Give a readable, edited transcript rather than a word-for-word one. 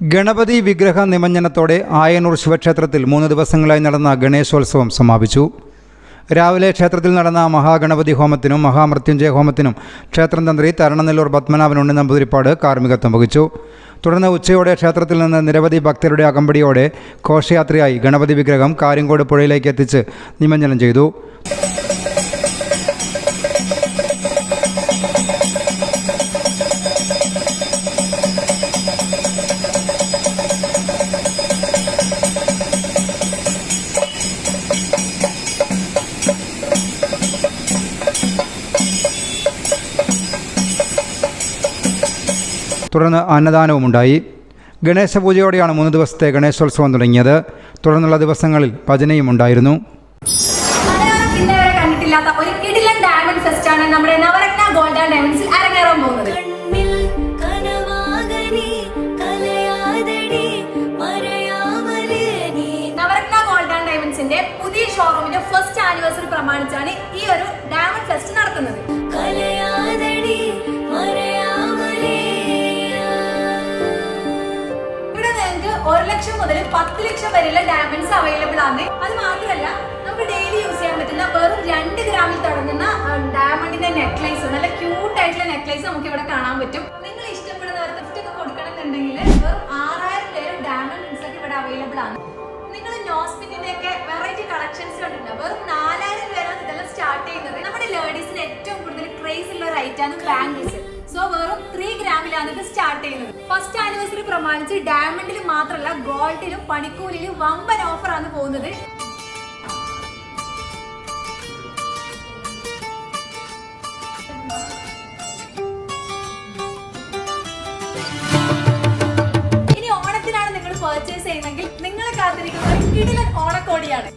ഗണപതി വിഗ്രഹ നിമജ്ജനത്തോടെ ആയനൂർ ശിവക്ഷേത്രത്തിൽ 3 ദിവസങ്ങളായി നടന്ന ഗണേശോത്സവം സമാപിച്ചു. രാവിലെ ക്ഷേത്രത്തിൽ നടന്ന മഹാഗണപതി ഹോമത്തിനും മഹാമൃത്യുഞ്ജയ ഹോമത്തിനും ക്ഷേത്രം തന്ത്രി തരണനെല്ലൂർ പത്മനാഭൻ ഉണ്ണി നമ്പൂതിരിപ്പാട് കാർമ്മികത്വം വഹിച്ചു. തുടർന്ന് ഉച്ചയോടെ ക്ഷേത്രത്തിൽ നിന്ന് നിരവധി ഭക്തരുടെ അകമ്പടിയോടെ ഘോഷയാത്രയായി ഗണപതി വിഗ്രഹം കാര്യങ്കോട് പുഴയിലേക്ക് എത്തിച്ച് നിമജ്ജനം ചെയ്തു. തുടർന്ന് അന്നദാനവുമുണ്ടായി. ഗണേശ പൂജയോടെയാണ് 3 ദിവസത്തെ ഗണേശോത്സവം തുടങ്ങിയത്. തുടർന്നുള്ള ദിവസങ്ങളിൽ ഭജനയും ഉണ്ടായിരുന്നു. ഒരു കിടിലൻ ഡയമണ്ട് ഫെസ്റ്റ് ആണ് നമ്മുടെ നവരത്ന ഗോൾഡ് ആൻഡ് ഡയമണ്ട്സിൽ അരങ്ങേറാൻ പോകുന്നത്. നവരത്ന ഗോൾഡ് ആൻഡ് ഡയമണ്ട്സിന്റെ പുതിയ ഷോറൂമിന്റെ ഫസ്റ്റ് ആനിവേഴ്സറി പ്രമാണിച്ചാണ് ഈ ഒരു ഡയമണ്ട് ഫെസ്റ്റ് നടത്തുന്നത്. ഇവിടെ നിങ്ങൾക്ക് 1 ലക്ഷം മുതൽ 10 ലക്ഷം വരെയുള്ള ഡയമണ്ട്സ് അവൈലബിൾ ആണ്. അത് മാത്രമല്ല, നമുക്ക് ഡെയിലി യൂസ് ചെയ്യാൻ പറ്റുന്ന വെറും 2 ഗ്രാമിൽ തുടങ്ങുന്ന ഡയമണ്ടിന്റെ നെക്ലേസ്, നല്ല ക്യൂട്ട് ആയിട്ടുള്ള നെക്ലേസ് നമുക്ക് ഇവിടെ കാണാൻ പറ്റും. നിങ്ങൾ ഇഷ്ടപ്പെടുന്നവർക്ക് ഗിഫ്റ്റ് ഒക്കെ കൊടുക്കണമെന്നുണ്ടെങ്കിൽ വെറും 6000 പേര് ഡയമണ്ട് റിങ്സ് ഒക്കെ ഇവിടെ അവൈലബിൾ ആണ്. നിങ്ങൾ നോസ്പിന്നിന്റെ ഒക്കെ വെറൈറ്റി കളക്ഷൻസ് കണ്ടിട്ടുണ്ട്. വെറും 4000 പേരാണ് ഇതെല്ലാം സ്റ്റാർട്ട് ചെയ്യുന്നത്. നമ്മുടെ ലേഡീസിന് ഏറ്റവും കൂടുതൽ ക്രേസ് ഉള്ള ഒരു ഐറ്റാണ് ബാംഗിൾസ്. സോ വെറും 3 ഗ്രാമിലാണ് ഇത് സ്റ്റാർട്ട് ചെയ്യുന്നത്. ഫസ്റ്റ് ആനിവേഴ്സറി പ്രമാണിച്ച് ഡയമണ്ടിൽ മാത്രമല്ല ഗോൾഡിലും പണിക്കൂലിയിലും വമ്പൻ ഓഫർ ആണ് പോകുന്നത്. ഇനി ഓണത്തിനാണ് നിങ്ങൾ പർച്ചേസ് ചെയ്യുന്നതെങ്കിൽ നിങ്ങളെ കാത്തിരിക്കുന്ന ഒരു കിടിലൻ ഓണക്കോടിയാണ്.